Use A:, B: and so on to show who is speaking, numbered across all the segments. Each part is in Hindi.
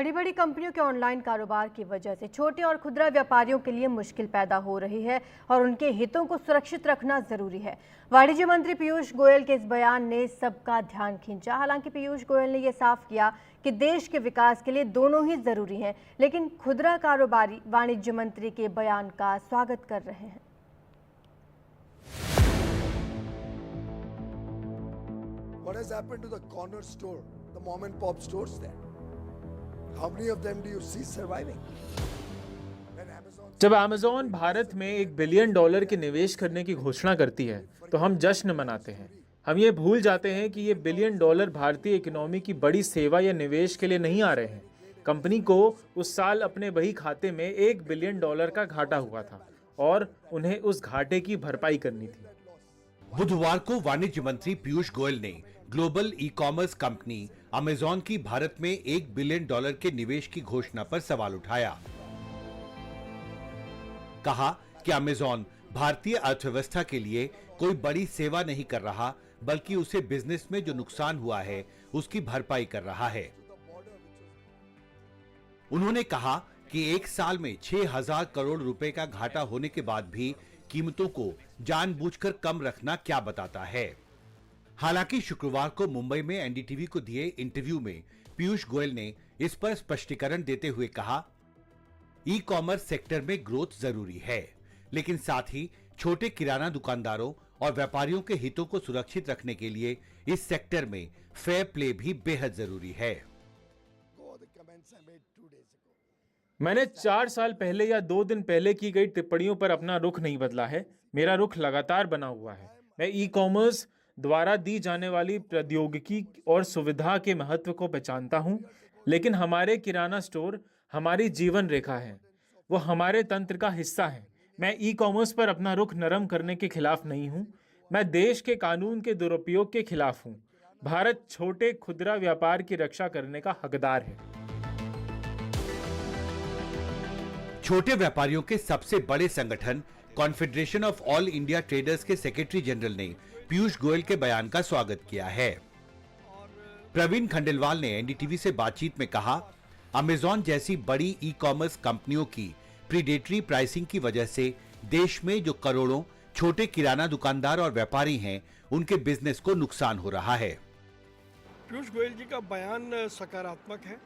A: बड़ी बड़ी कंपनियों के ऑनलाइन कारोबार की वजह से छोटे और खुदरा व्यापारियों के लिए मुश्किल पैदा हो रही है और उनके हितों को सुरक्षित रखना जरूरी है। वाणिज्य मंत्री पीयूष गोयल के इस बयान ने सबका ध्यान खींचा। हालांकि पीयूष गोयल ने यह साफ किया कि देश के विकास के लिए दोनों ही जरूरी हैं, लेकिन खुदरा कारोबारी वाणिज्य मंत्री के बयान का स्वागत कर रहे हैं।
B: What has happened to the corner store, the mom and pop stores there? How many of them do you see surviving?
C: जब अमेज़न भारत में $1 बिलियन के निवेश करने की घोषणा करती है तो हम जश्न मनाते हैं। हम ये भूल जाते हैं कि ये $1 बिलियन भारतीय इकोनॉमी की बड़ी सेवा या निवेश के लिए नहीं आ रहे हैं। कंपनी को उस साल अपने बही खाते में $1 बिलियन का घाटा हुआ था और उन्हें उस घाटे की भरपाई करनी थी।
D: बुधवार को वाणिज्य मंत्री पीयूष गोयल ने global e commerce company Amazon की भारत में $1 बिलियन के निवेश की घोषणा पर सवाल उठाया। कहा कि अमेज़न भारतीय अर्थव्यवस्था के लिए कोई बड़ी सेवा नहीं कर रहा, बल्कि उसे बिजनेस में जो नुकसान हुआ है उसकी भरपाई कर रहा है। उन्होंने कहा कि एक साल में 6,000 करोड़ रुपए का घाटा होने के बाद भी कीमतों को जानबूझकर कम रखना क्या बताता है। हालांकि शुक्रवार को मुंबई में एनडीटीवी को दिए इंटरव्यू में पीयूष गोयल ने इस पर स्पष्टीकरण देते हुए कहा, ई कॉमर्स सेक्टर में ग्रोथ जरूरी है, लेकिन साथ ही छोटे किराना दुकानदारों और व्यापारियों के हितों को सुरक्षित रखने के लिए इस सेक्टर में फेयर प्ले भी बेहद जरूरी है।
C: मैंने 4 साल पहले या 2 दिन पहले की गई टिप्पणियों पर अपना रुख नहीं बदला है। मेरा रुख लगातार बना हुआ है। मैं ई कॉमर्स द्वारा दी जाने वाली प्रौद्योगिकी और सुविधा के महत्व को पहचानता हूं, लेकिन हमारे किराना स्टोर हमारी जीवन रेखा है, वो हमारे तंत्र का हिस्सा है। मैं ई कॉमर्स पर अपना रुख नरम करने के खिलाफ नहीं हूं, मैं देश के कानून के दुरुपयोग के खिलाफ हूं। भारत छोटे खुदरा व्यापार की रक्षा करने का हकदार है।
D: छोटे व्यापारियों के सबसे बड़े संगठन confederation of all India traders के सेक्रेटरी जनरल ने पीयूष गोयल के बयान का स्वागत किया है। प्रवीण खंडेलवाल ने एनडीटीवी से बातचीत में कहा, अमेज़न जैसी बड़ी ई कॉमर्स कंपनियों की प्रीडेटरी प्राइसिंग की वजह से देश में जो करोड़ों छोटे किराना दुकानदार और व्यापारी हैं, उनके बिजनेस को नुकसान हो रहा है।
E: पीयूष गोयल जी का बयान सकारात्मक है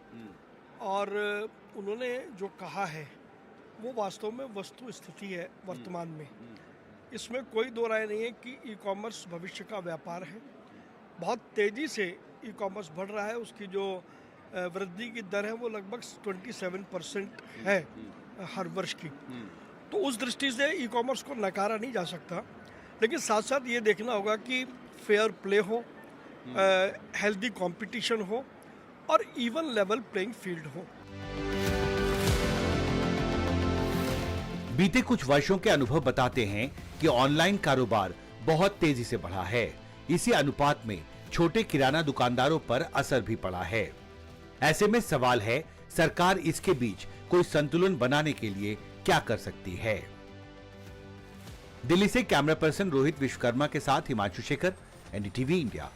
E: और उन्होंने जो कहा है वो वास्तव में वस्तु स्थिति है वर्तमान में। इसमें कोई दो राय नहीं है कि ई कॉमर्स भविष्य का व्यापार है। बहुत तेज़ी से ई कॉमर्स बढ़ रहा है, उसकी जो वृद्धि की दर है वो लगभग 27% है हर वर्ष की। तो उस दृष्टि से ई कॉमर्स को नकारा नहीं जा सकता, लेकिन साथ साथ ये देखना होगा कि फेयर प्ले हो, हेल्दी कंपटीशन हो और इवन लेवल प्लेइंग फील्ड हो।
D: बीते कुछ वर्षों के अनुभव बताते हैं कि ऑनलाइन कारोबार बहुत तेजी से बढ़ा है। इसी अनुपात में छोटे किराना दुकानदारों पर असर भी पड़ा है। ऐसे में सवाल है, सरकार इसके बीच कोई संतुलन बनाने के लिए क्या कर सकती है। दिल्ली से कैमरा पर्सन रोहित विश्वकर्मा के साथ हिमांशु शेखर, एनडीटीवी इंडिया।